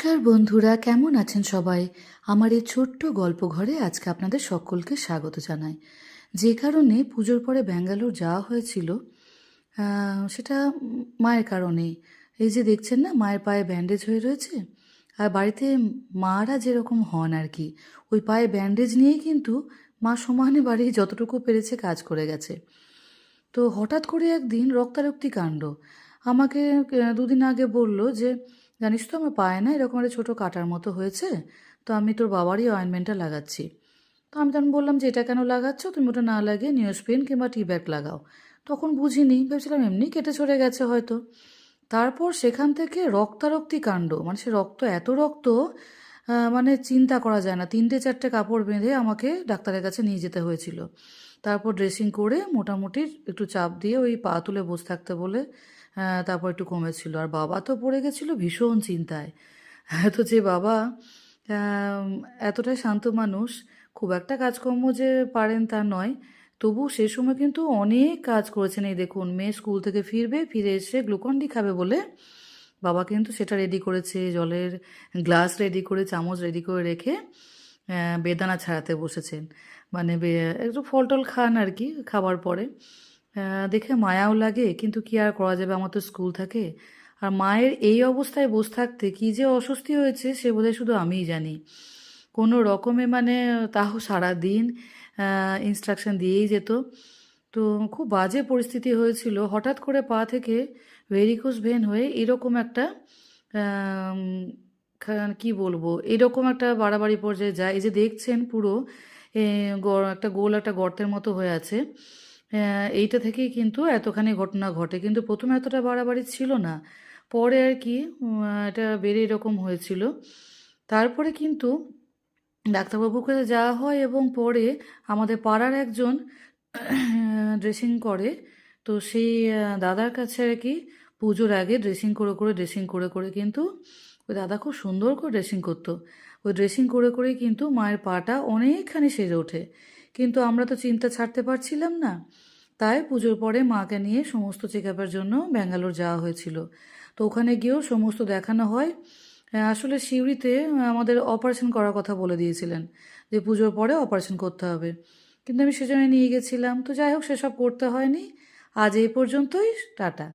নমস্কার বন্ধুরা, কেমন আছেন সবাই? আমার এই ছোট্ট গল্প ঘরে আজকে আপনাদের সকলকে স্বাগত জানাই। যে কারণে পুজোর পরে ব্যাঙ্গালোর যাওয়া হয়েছিল, সেটা মায়ের কারণেই। এই যে দেখছেন না, মায়ের পায়ে ব্যান্ডেজ হয়ে রয়েছে। আর বাড়িতে মারা যেরকম হন আর কি, ওই পায়ে ব্যান্ডেজ নিয়েই কিন্তু মা সমানে বাড়ি যতটুকু পেরেছে কাজ করে গেছে। তো হঠাৎ করে একদিন রক্তারক্তি কাণ্ড। আমাকে দুদিন আগে বলল যে, জানিস তো আমার পায়ে না এরকম একটা ছোটো কাটার মতো হয়েছে, তো আমি তোর বাবারই অয়েনমেন্টটা লাগাচ্ছি। তো আমি তখন বললাম যে, এটা কেন লাগাচ্ছ? তুমি ওটা না লাগিয়ে নিউজপিন কিংবা টি ব্যাগ লাগাও। তখন বুঝিনি, ভেবেছিলাম এমনি কেটে চড়ে গেছে হয়তো। তারপর সেখান থেকে রক্তারক্তি কাণ্ড, মানে সে রক্ত, এত রক্ত, মানে চিন্তা করা যায় না। 3-4টে কাপড় বেঁধে আমাকে ডাক্তারের কাছে নিয়ে যেতে হয়েছিল। তারপর ড্রেসিং করে মোটামুটি একটু চাপ দিয়ে ওই পা তুলে বসে থাকতে বলে তারপর একটু কমেছিল। আর বাবা তো পড়ে গেছিল ভীষণ চিন্তায়। তো যে বাবা আম, এতটাই শান্ত মানুষ, খুব একটা কাজকর্ম যে পারেন তা নয়, তবু সে সময় কিন্তু অনেক কাজ করেছেন। এই দেখুন, মেয়ে স্কুল থেকে ফিরবে, ফিরে এসে গ্লুকন-ডি খাবে বলে বাবা কিন্তু সেটা রেডি করেছে, জলের গ্লাস রেডি করে, চামচ রেডি করে রেখে বেদানা ছাড়াতে বসেছেন। মানে একটু ফল টল খান আর কি খাবার পরে। দেখে মায়াও লাগে, কিন্তু কি আর করা যাবে, আমার তো স্কুল থাকে। আর মায়ের এই অবস্থায় বসে থাকতে কী যে অস্বস্তি হয়েছে সে বোধহয় শুধু আমিই জানি। কোনো রকমে মানে, তাও সারাদিন ইনস্ট্রাকশন দিয়েই যেত। তো খুব বাজে পরিস্থিতি হয়েছিল। হঠাৎ করে পা থেকে ভেরিকোজ ভেন হয়ে এরকম একটা আম, কি বলবো, এরকম একটা বাড়াবাড়ি পর্যায়ে যায়। এই যে দেখছেন পুরো একটা গোল একটা গর্তের মতো হয়ে আছে। এইটা থেকেই কিন্তু এতখানি ঘটনা ঘটে, কিন্তু প্রথমে এতটা বাড়াবাড়ি ছিল না। পরে আর কি এটা বেড়ে এরকম হয়েছিল। তারপরে কিন্তু ডাক্তারবাবুর কাছে যাওয়া হয়, এবং পরে আমাদের পাড়ার একজন ড্রেসিং করে। তো সেই দাদার কাছে আর কি পুজোর আগে ড্রেসিং করে করে কিন্তু ওই দাদা খুব সুন্দর করে ড্রেসিং করতো। ওই ড্রেসিং করে করেই কিন্তু মায়ের পাটা অনেকখানি সেরে ওঠে। কিন্তু আমরা তো চিন্তা ছাড়তে পারছিলাম না। তাই পুজোর পরে মাকে নিয়ে সমস্ত চেক আপের জন্য ব্যাঙ্গালোর যাওয়া হয়েছিল। তো ওখানে গিয়েও সমস্ত দেখানো হয়। আসলে সিউড়িতে আমাদের অপারেশন করার কথা বলে দিয়েছিলেন, যে পুজোর পরে অপারেশন করতে হবে। কিন্তু আমি সেজন্য নিয়ে গেছিলাম। তো যাই হোক, সেসব করতে হয়নি। আজ এই পর্যন্তই। টাটা।